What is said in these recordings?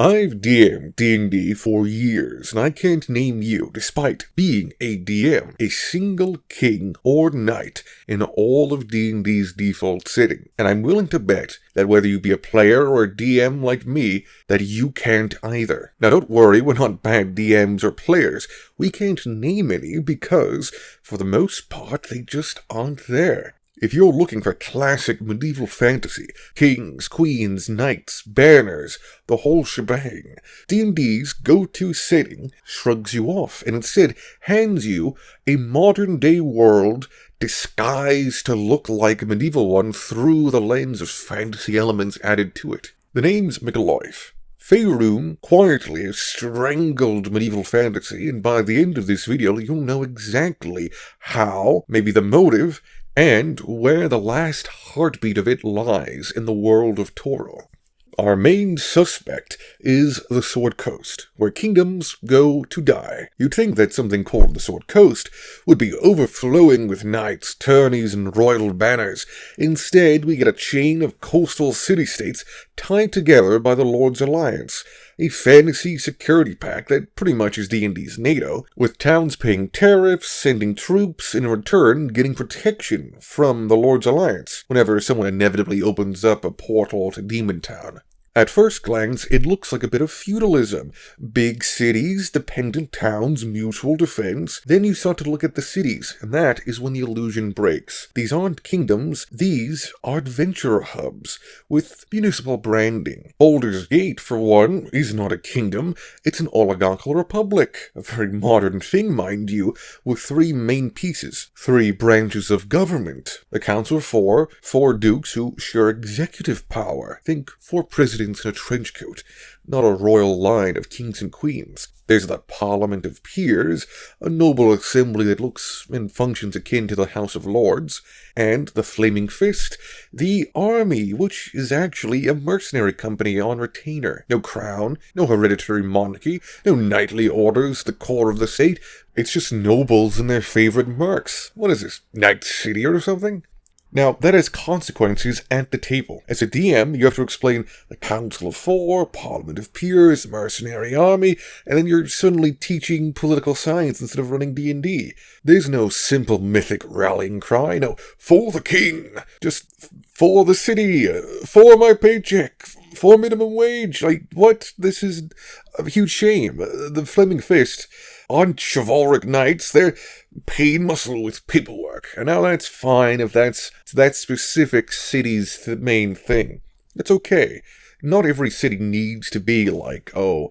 I've DM'd D&D for years, and I can't name you, despite being a DM, a single king or knight in all of D&D's default setting. And I'm willing to bet that whether you be a player or a DM like me, that you can't either. Now don't worry, we're not bad DMs or players. We can't name any because, for the most part, they just aren't there. If you're looking for classic medieval fantasy, kings, queens, knights, banners, the whole shebang, D&D's go-to setting shrugs you off and instead hands you a modern-day world disguised to look like a medieval one through the lens of fantasy elements added to it. The name's Middle-earth. Faerun quietly has strangled medieval fantasy, and by the end of this video you'll know exactly how, maybe the motive, and where the last heartbeat of it lies in the world of Toril. Our main suspect is the Sword Coast, where kingdoms go to die. You'd think that something called the Sword Coast would be overflowing with knights, tourneys, and royal banners. Instead, we get a chain of coastal city-states tied together by the Lord's Alliance, a fantasy security pact that pretty much is D&D's NATO, with towns paying tariffs, sending troops, and in return getting protection from the Lord's Alliance whenever someone inevitably opens up a portal to Demon Town. At first glance, it looks like a bit of feudalism. Big cities, dependent towns, mutual defense. Then you start to look at the cities, and that is when the illusion breaks. These aren't kingdoms, these are adventure hubs, with municipal branding. Baldur's Gate, for one, is not a kingdom, it's an oligarchical republic. A very modern thing, mind you, with three main pieces, three branches of government. The Council of four dukes who share executive power. Think 4 presidents in a trench coat, not a royal line of kings and queens. There's the Parliament of Peers, a noble assembly that looks and functions akin to the House of Lords, and the Flaming Fist, the army, which is actually a mercenary company on retainer. No crown, no hereditary monarchy, no knightly orders, the core of the state. It's just nobles and their favorite mercs. What is this, Night City or something? Now, that has consequences at the table. As a DM, you have to explain the Council of 4, Parliament of Peers, Mercenary Army, and then you're suddenly teaching political science instead of running D&D. There's no simple mythic rallying cry, no, for the king, just for the city, for my paycheck, for minimum wage. Like, what? This is a huge shame. The Flaming Fist aren't chivalric knights, they're paid muscle with paperwork. And now that's fine if that's that specific city's main thing. It's okay. Not every city needs to be like, who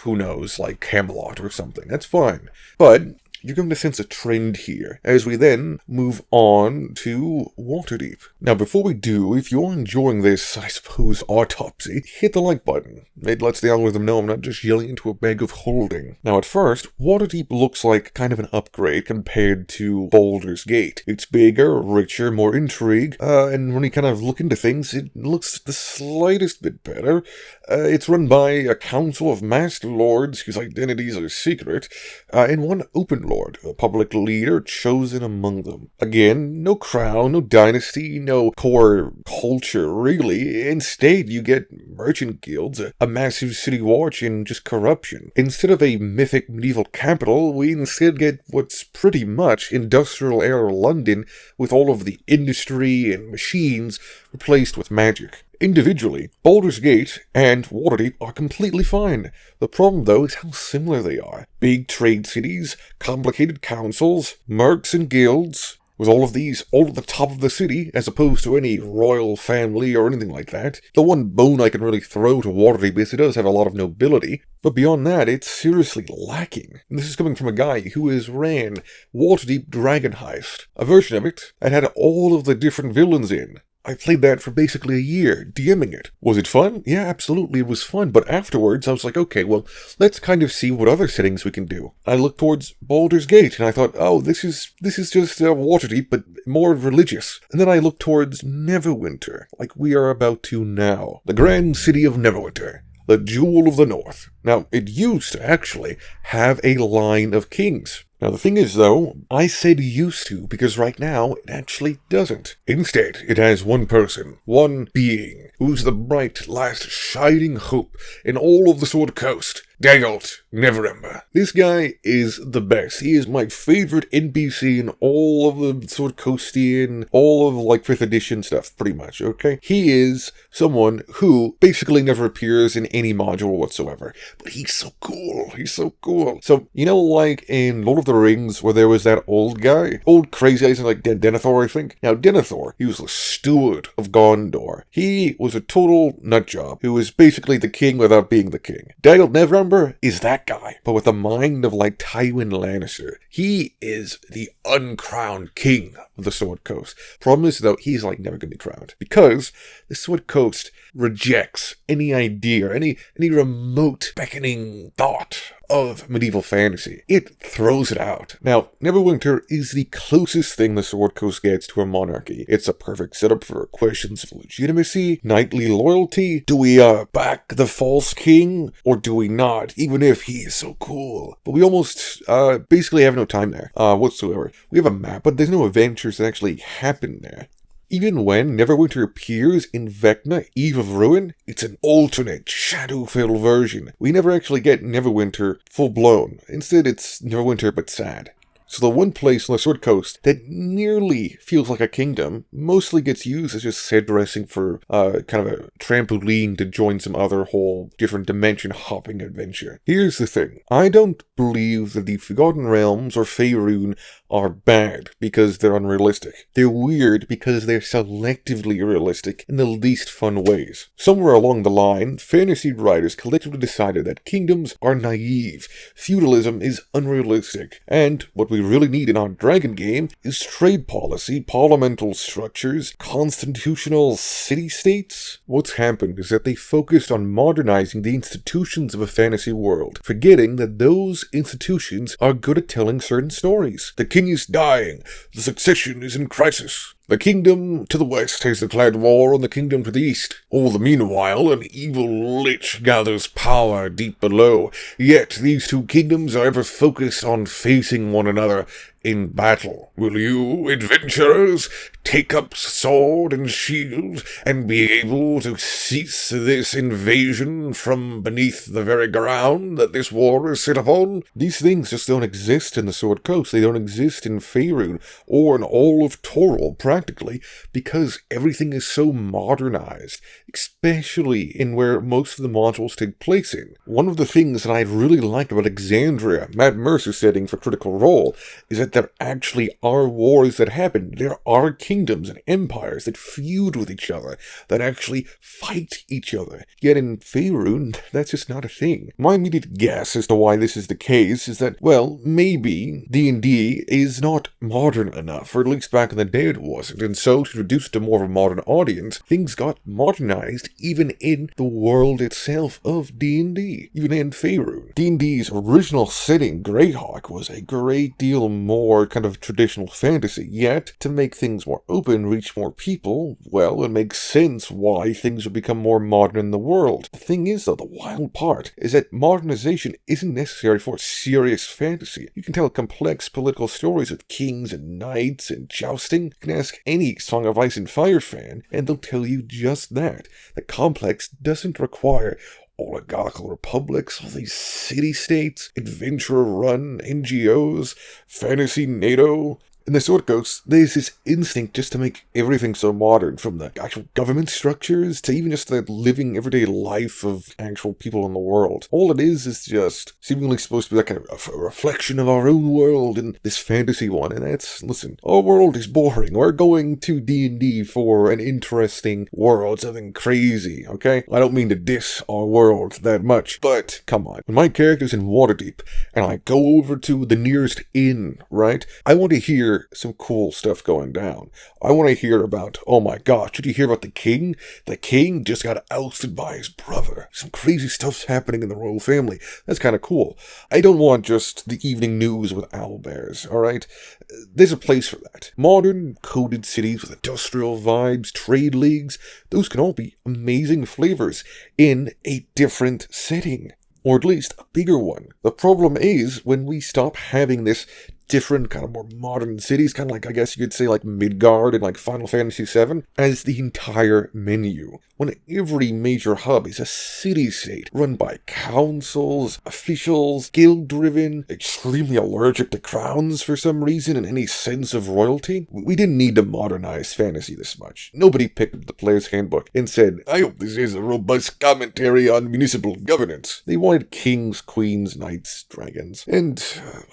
knows, like Camelot or something. That's fine. But you're going to sense a trend here, as we then move on to Waterdeep. Now, before we do, if you're enjoying this, I suppose, autopsy, hit the like button. It lets the algorithm know I'm not just yelling into a bag of holding. Now, at first, Waterdeep looks like kind of an upgrade compared to Baldur's Gate. It's bigger, richer, more intrigue, and when you kind of look into things, it looks the slightest bit better. It's run by a council of master lords whose identities are secret, and one open lord, a public leader chosen among them. Again, no crown, no dynasty, no core culture, really. Instead, you get merchant guilds, a massive city watch, and just corruption. Instead of a mythic medieval capital, we instead get what's pretty much industrial-era London with all of the industry and machines replaced with magic. Individually, Baldur's Gate and Waterdeep are completely fine. The problem, though, is how similar they are. Big trade cities, complicated councils, mercs and guilds, with all of these all at the top of the city, as opposed to any royal family or anything like that. The one bone I can really throw to Waterdeep is it does have a lot of nobility, but beyond that, it's seriously lacking. And this is coming from a guy who has ran Waterdeep Dragon Heist, a version of it that had all of the different villains in. I played that for basically a year, DMing it. Was it fun? Yeah, absolutely, it was fun, but afterwards I was like, okay, well, let's kind of see what other settings we can do. I looked towards Baldur's Gate, and I thought, oh, this is just Waterdeep, but more religious. And then I looked towards Neverwinter, like we are about to now. The grand city of Neverwinter. The Jewel of the North. Now, it used to actually have a line of kings. Now the thing is though, I said used to because right now it actually doesn't. Instead, it has one person, one being, who's the bright last shining hope in all of the Sword Coast. Dagult Neverwinter. This guy is the best. He is my favorite NPC in all of the Sword Coastian, all of like 5th edition stuff, pretty much, okay? He is someone who basically never appears in any module whatsoever. But he's so cool. He's so cool. So, you know, like in Lord of the Rings, where there was that old guy? Old crazy guy, like Denethor, I think. Now, Denethor, he was the steward of Gondor. He was a total nutjob who was basically the king without being the king. Dagult Neverwinter is that guy, but with the mind of like Tywin Lannister. He is the uncrowned king of the Sword Coast. Problem is though, he's like never gonna be crowned because the Sword Coast rejects any idea, any remote beckoning thought of medieval fantasy. It throws it out. Now, Neverwinter is the closest thing the Sword Coast gets to a monarchy. It's a perfect setup for questions of legitimacy, knightly loyalty. Do we back the false king, or do we not, even if he is so cool? But we almost basically have no time there whatsoever. We have a map, but there's no adventures that actually happen there. Even when Neverwinter appears in Vecna, Eve of Ruin, it's an alternate, shadow-filled version. We never actually get Neverwinter full-blown. Instead, it's Neverwinter but sad. So the one place on the Sword Coast that nearly feels like a kingdom mostly gets used as just set dressing for kind of a trampoline to join some other whole different dimension hopping adventure. Here's the thing. I don't believe that the Forgotten Realms or Faerun are bad because they're unrealistic. They're weird because they're selectively realistic in the least fun ways. Somewhere along the line, fantasy writers collectively decided that kingdoms are naive, feudalism is unrealistic, and what we really need in our dragon game is trade policy, parliamental structures, constitutional city-states. What's happened is that they focused on modernizing the institutions of a fantasy world, forgetting that those institutions are good at telling certain stories. The king is dying. The succession is in crisis. The kingdom to the west has declared war on the kingdom to the east. All the meanwhile, an evil lich gathers power deep below. Yet these two kingdoms are ever focused on facing one another in battle. Will you, adventurers, take up sword and shield and be able to cease this invasion from beneath the very ground that this war is set upon? These things just don't exist in the Sword Coast. They don't exist in Faerun or in all of Toril, practically, because everything is so modernized, especially in where most of the modules take place in. One of the things that I really like about Exandria, Matt Mercer's setting for Critical Role, is that there actually are wars that happen. There are kingdoms and empires that feud with each other, that actually fight each other. Yet in Faerun, that's just not a thing. My immediate guess as to why this is the case is that, well, maybe D&D is not modern enough, or at least back in the day it wasn't, and so to introduce it to more of a modern audience, things got modernized even in the world itself of D&D, even in Faerun. D&D's original setting, Greyhawk, was a great deal more kind of traditional fantasy, yet to make things more open, reach more people, well, it makes sense why things would become more modern in the world. The thing is, though, the wild part is that modernization isn't necessary for serious fantasy. You can tell complex political stories of kings and knights and jousting. You can ask any Song of Ice and Fire fan, and they'll tell you just that. The complex doesn't require oligarchical republics, all these city-states, adventurer-run NGOs, fantasy NATO. In the Sword Coast, there's this instinct just to make everything so modern, from the actual government structures to even just the living everyday life of actual people in the world. All it is just seemingly supposed to be like a reflection of our own world in this fantasy one, and that's, listen, our world is boring. We're going to D&D for an interesting world, something crazy, okay? I don't mean to diss our world that much, but come on. When my character's in Waterdeep, and I go over to the nearest inn, right? I want to hear some cool stuff going down. I want to hear about, oh my gosh, did you hear about the king? The king just got ousted by his brother. Some crazy stuff's happening in the royal family. That's kind of cool. I don't want just the evening news with owlbears, alright? There's a place for that. Modern, coded cities with industrial vibes, trade leagues, those can all be amazing flavors in a different setting. or at least a bigger one. The problem is when we stop having this different, kind of more modern cities, kind of like, I guess you could say, like Midgard and like Final Fantasy VII, as the entire menu. When every major hub is a city-state run by councils, officials, guild-driven, extremely allergic to crowns for some reason and any sense of royalty. We didn't need to modernize fantasy this much. Nobody picked up the player's handbook and said, I hope this is a robust commentary on municipal governance. They wanted kings, queens, knights, dragons, and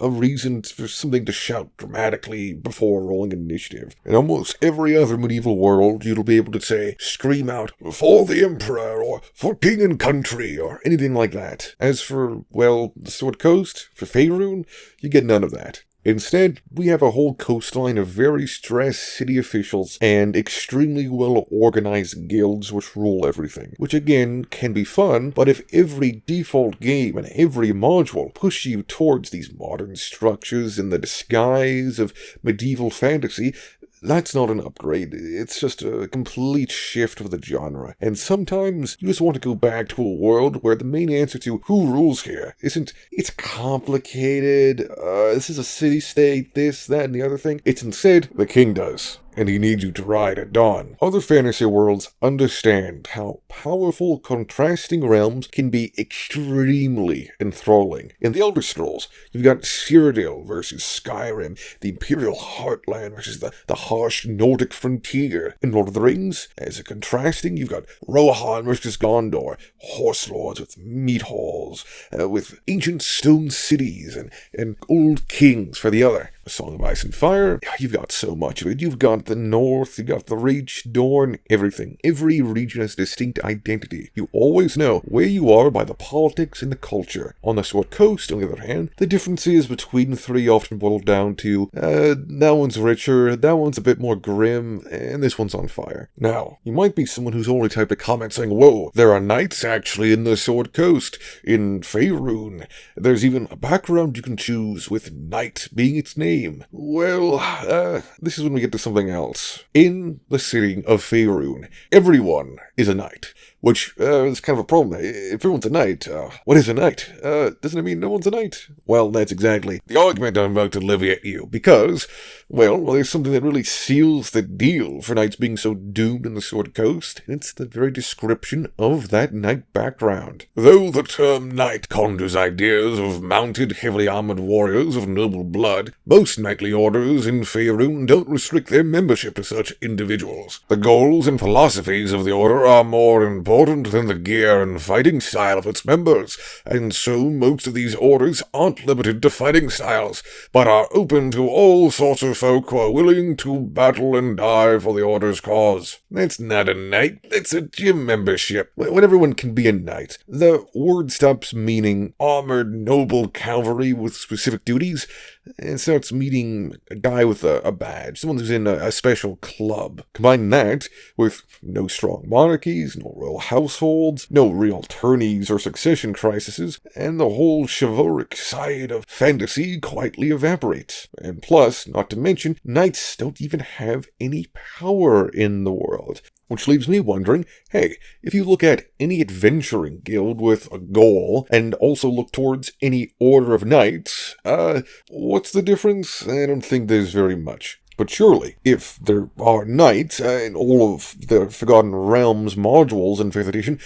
a reason for something to shout dramatically before rolling initiative. In almost every other medieval world, you'll be able to say, scream out, for the emperor, or for king and country, or anything like that. As for, well, the Sword Coast, for Faerun, you get none of that. Instead, we have a whole coastline of very stressed city officials and extremely well-organized guilds which rule everything. Which again, can be fun, but if every default game and every module push you towards these modern structures in the disguise of medieval fantasy, that's not an upgrade, it's just a complete shift of the genre. And sometimes you just want to go back to a world where the main answer to who rules here isn't, it's complicated, this is a city-state, this, that, and the other thing. It's instead, the king does. And he needs you to ride at dawn. Other fantasy worlds understand how powerful contrasting realms can be extremely enthralling. In the Elder Scrolls, you've got Cyrodiil versus Skyrim, the Imperial Heartland versus the harsh Nordic frontier. In Lord of the Rings, as a contrasting, you've got Rohan versus Gondor, horse lords with meat halls, with ancient stone cities and old kings for the other. A Song of Ice and Fire, you've got so much of it. You've got the North, you've got the Reach, Dorne, everything. Every region has distinct identity. You always know where you are by the politics and the culture. On the Sword Coast, on the other hand, the differences between the three often boil down to, that one's richer, that one's a bit more grim, and this one's on fire. Now, you might be someone who's only typed a comment saying, whoa, there are knights actually in the Sword Coast, in Faerun. There's even a background you can choose with knight being its name. Well, this is when we get to something else. In the city of Faerun, everyone is a knight. Which is kind of a problem. If everyone's a knight, what is a knight? Doesn't it mean no one's a knight? Well, that's exactly the argument I'm about to levy at you, because, well, there's something that really seals the deal for knights being so doomed in the Sword Coast, and it's the very description of that knight background. Though the term knight conjures ideas of mounted, heavily armored warriors of noble blood, most knightly orders in Faerun don't restrict their membership to such individuals. The goals and philosophies of the order are more important than the gear and fighting style of its members, and so most of these orders aren't limited to fighting styles, but are open to all sorts of folk who are willing to battle and die for the order's cause. That's not a knight, that's a gym membership. When everyone can be a knight, the word stops meaning armored noble cavalry with specific duties, and starts meaning a guy with a badge, someone who's in a special club. Combine that with no strong monarchies, no royal households, no real tourneys or succession crises, and the whole chivalric side of fantasy quietly evaporates. And plus, not to mention, knights don't even have any power in the world. Which leaves me wondering, hey, if you look at any adventuring guild with a goal, and also look towards any order of knights, what's the difference? I don't think there's very much. But surely, if there are knights in all of the Forgotten Realms modules in 5th edition,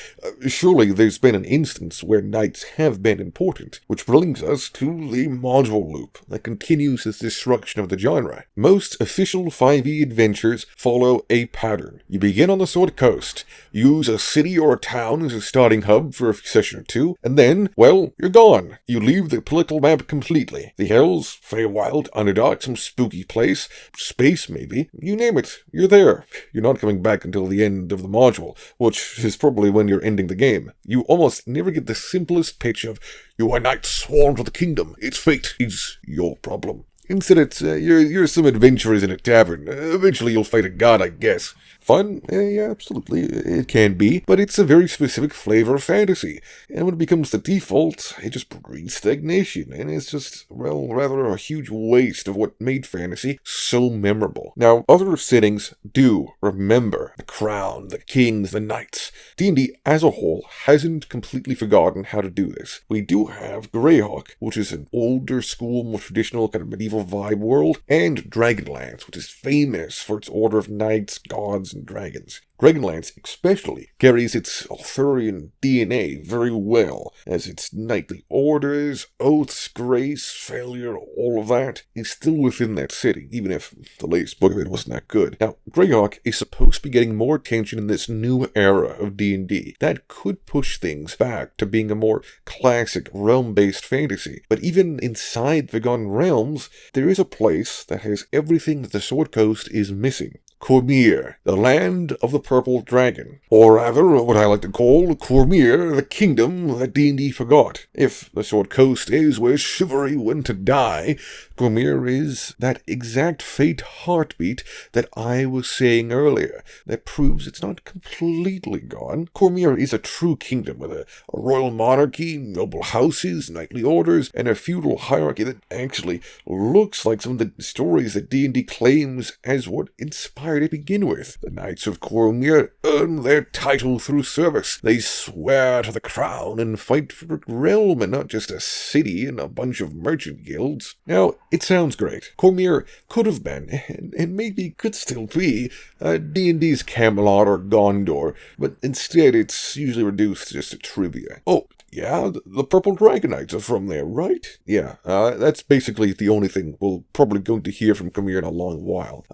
surely there's been an instance where knights have been important, which brings us to the module loop that continues this destruction of the genre. Most official 5e adventures follow a pattern. You begin on the Sword Coast, use a city or a town as a starting hub for a session or two, and then, well, you're gone. You leave the political map completely. The Hells, Feywild, Underdark, some spooky place, space maybe, you name it, you're there. You're not coming back until the end of the module, which is probably when you're ending the game. You almost never get the simplest pitch of, you are knights sworn to the kingdom, its fate is your problem. Instead it's, you're some adventurers in a tavern, eventually you'll fight a god, I guess. fun? Yeah, absolutely, it can be, but it's a very specific flavor of fantasy, and when it becomes the default, it just breeds stagnation, and it's just, well, rather a huge waste of what made fantasy so memorable. Now, other settings do remember the crown, the kings, the knights. D&D as a whole hasn't completely forgotten how to do this. We do have Greyhawk, which is an older school, more traditional kind of medieval vibe world, and Dragonlance, which is famous for its order of knights, gods, and dragons. Dragonlance especially carries its Arthurian DNA very well, as its knightly orders, oaths, grace, failure, all of that is still within that setting, even if the latest book of it wasn't that good. Now, Greyhawk is supposed to be getting more attention in this new era of D&D. That could push things back to being a more classic realm-based fantasy, but even inside Forgotten Realms, there is a place that has everything that the Sword Coast is missing. Cormyr, the land of the purple dragon. Or rather, what I like to call Cormyr, the kingdom that D&D forgot. If the Sword Coast is where chivalry went to die, Cormyr is that exact fate heartbeat that I was saying earlier. That proves it's not completely gone. Cormyr is a true kingdom with a royal monarchy, noble houses, knightly orders, and a feudal hierarchy that actually looks like some of the stories that D&D claims as what inspired to begin with. The Knights of Cormyr earn their title through service. They swear to the crown and fight for a realm and not just a city and a bunch of merchant guilds. Now, it sounds great. Cormyr could have been, and maybe could still be, D&D's Camelot or Gondor, but instead it's usually reduced just to trivia. Oh, yeah, the Purple Dragon Knights are from there, right? Yeah, that's basically the only thing we're probably going to hear from Cormyr in a long while.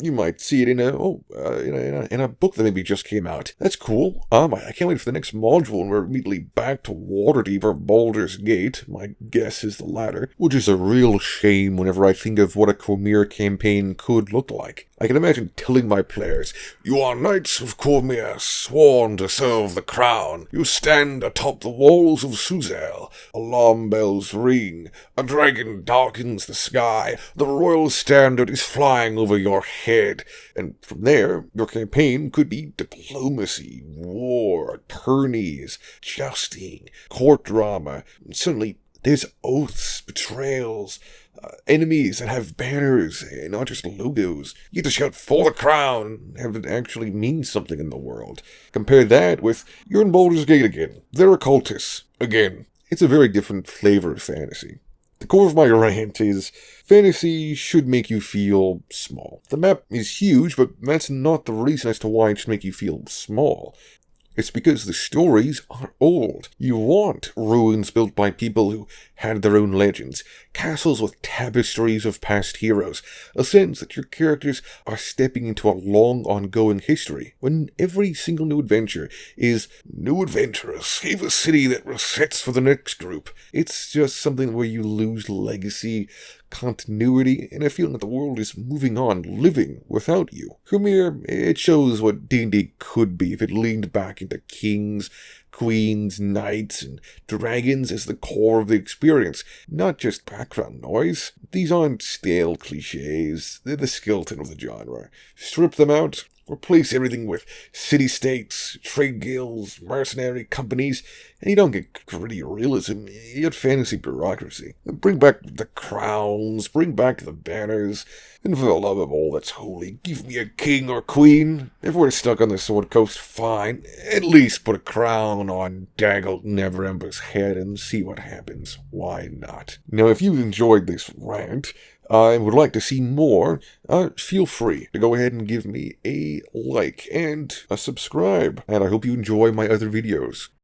You might see it in a book that maybe just came out. That's cool. I can't wait for the next module, and we're immediately back to Waterdeep or Baldur's Gate. My guess is the latter, which is a real shame whenever I think of what a Cormyr campaign could look like. I can imagine telling my players, "You are Knights of Cormyr, sworn to serve the crown. You stand atop the walls of Suzail. Alarm bells ring. A dragon darkens the sky. The royal standard is flying over your head." And from there, your campaign could be diplomacy, war, attorneys, jousting, court drama. And suddenly, there's oaths, betrayals, enemies that have banners and not just logos. You get to shout "for the crown" and have it actually mean something in the world. Compare that with you're in Baldur's Gate again. They're occultists. Again, it's a very different flavor of fantasy. The core of my rant is fantasy should make you feel small. The map is huge, but that's not the reason as to why it should make you feel small. It's because the stories are old. You want ruins built by people who had their own legends, castles with tapestries of past heroes, a sense that your characters are stepping into a long ongoing history, when every single new adventure is new adventurers, save a city that resets for the next group. It's just something where you lose legacy, continuity, and a feeling that the world is moving on, living without you. Cormyr, it shows what D&D could be if it leaned back into kings, queens, knights, and dragons as the core of the experience, not just background noise. These aren't stale cliches, they're the skeleton of the genre. Strip them out, replace everything with city-states, trade guilds, mercenary companies, and you don't get gritty realism, you get fantasy bureaucracy. Bring back the crowns, bring back the banners, and for the love of all that's holy, give me a king or queen. If we're stuck on the Sword Coast, fine. At least put a crown on Daggled Neverember's head and see what happens. Why not? Now, if you've enjoyed this rant, and would like to see more, feel free to go ahead and give me a like and a subscribe. And I hope you enjoy my other videos.